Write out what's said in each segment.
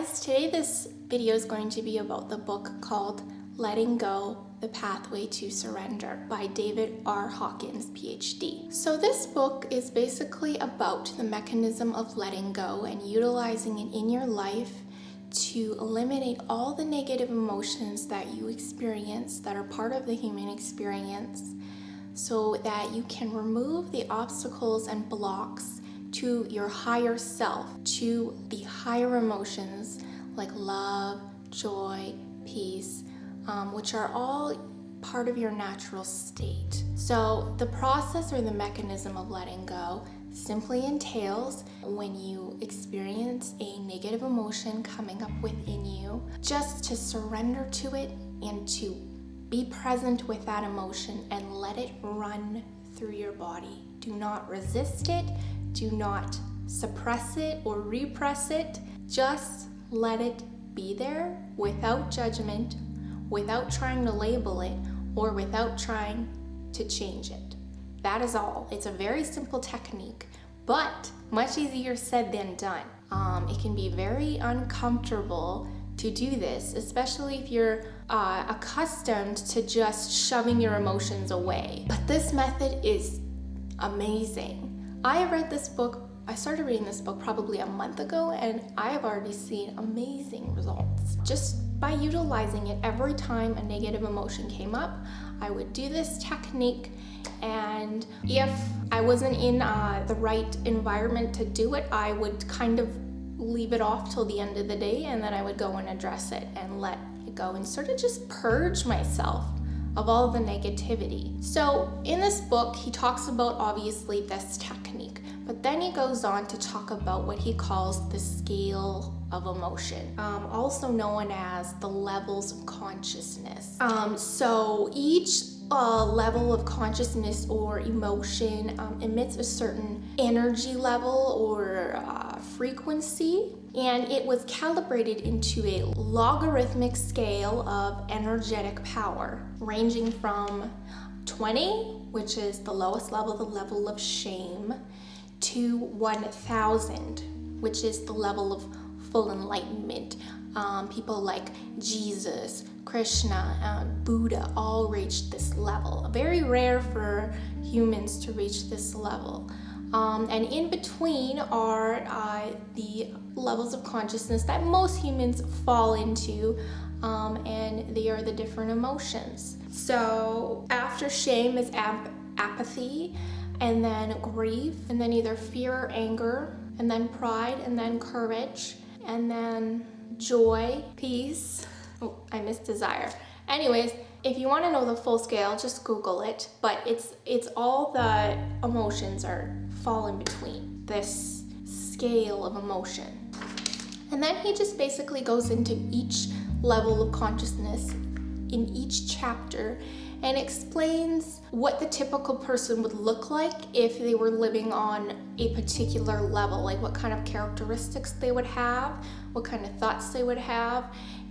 guys, today this video is going to be about the book called Letting Go, The Pathway to Surrender by David R. Hawkins, PhD. So this book is basically about the mechanism of letting go and utilizing it in your life to eliminate all the negative emotions that you experience that are part of the human experience so that you can remove the obstacles and blocks to your higher self, to the higher emotions like love, joy, peace, which are all part of your natural state. So the process or the mechanism of letting go simply entails when you experience a negative emotion coming up within you, just to surrender to it and to be present with that emotion and let it run through your body. Do not resist it. Do not suppress it or repress it. Just let it be there without judgment, without trying to label it, or without trying to change it. That is all. It's a very simple technique, but much easier said than done. It can be very uncomfortable to do this, especially if you're accustomed to just shoving your emotions away. But this method is amazing. I started reading this book probably a month ago, and I have already seen amazing results. Just by utilizing it every time a negative emotion came up, I would do this technique, and if I wasn't in the right environment to do it, I would kind of leave it off till the end of the day, and then I would go and address it and let it go and sort of just purge myself of all the negativity. So in this book, he talks about obviously this technique, but then he goes on to talk about what he calls the scale of emotion, also known as the levels of consciousness. So each level of consciousness or emotion emits a certain energy level or frequency, and it was calibrated into a logarithmic scale of energetic power, ranging from 20, which is the lowest level, the level of shame, to 1,000, which is the level of full enlightenment. People like Jesus, Krishna, Buddha all reached this level. Very rare for humans to reach this level. And in between are the levels of consciousness that most humans fall into, and they are the different emotions. So after shame is apathy, and then grief, and then either fear or anger, and then pride, and then courage, and then joy, peace. Oh, I missed desire. Anyways, if you want to know the full scale, just Google it. But it's all the emotions fall in between this scale of emotion. And then he just basically goes into each level of consciousness in each chapter and explains what the typical person would look like if they were living on a particular level, like what kind of characteristics they would have, what kind of thoughts they would have,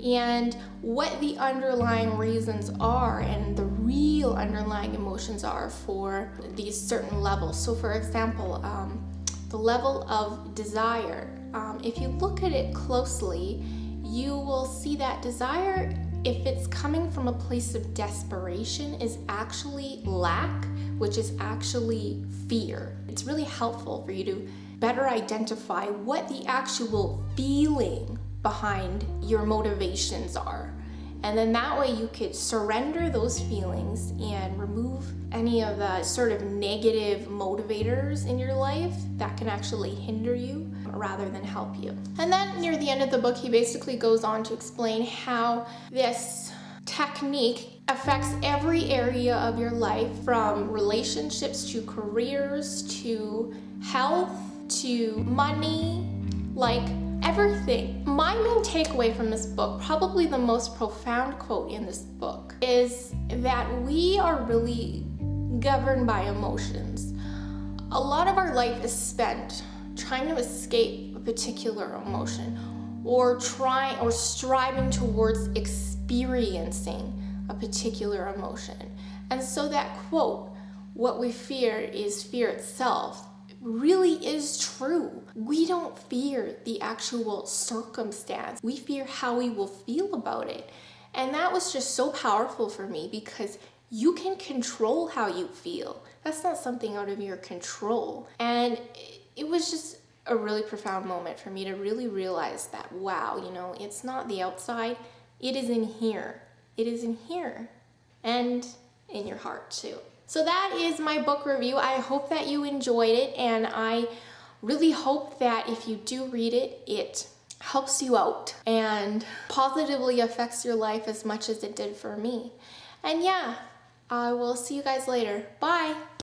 and what the underlying reasons are and the real underlying emotions are for these certain levels. So for example, the level of desire, if you look at it closely, you will see that desire, if it's coming from a place of desperation, is actually lack, which is actually fear. It's really helpful for you to better identify what the actual feeling behind your motivations are. And then that way you could surrender those feelings and remove any of the sort of negative motivators in your life that can actually hinder you rather than help you. And then near the end of the book, he basically goes on to explain how this technique affects every area of your life, from relationships to careers to health to money, like everything. My main takeaway from this book, probably the most profound quote in this book, is that we are really governed by emotions. A lot of our life is spent trying to escape a particular emotion or striving towards experiencing a particular emotion. And so that quote, what we fear is fear itself, really is true. We don't fear the actual circumstance. We fear how we will feel about it. And that was just so powerful for me because you can control how you feel. That's not something out of your control. And it was just a really profound moment for me to really realize that, wow, you know, it's not the outside, it is in here. It is in here and in your heart too. So that is my book review. I hope that you enjoyed it, and I really hope that if you do read it, it helps you out and positively affects your life as much as it did for me. And yeah, I will see you guys later. Bye.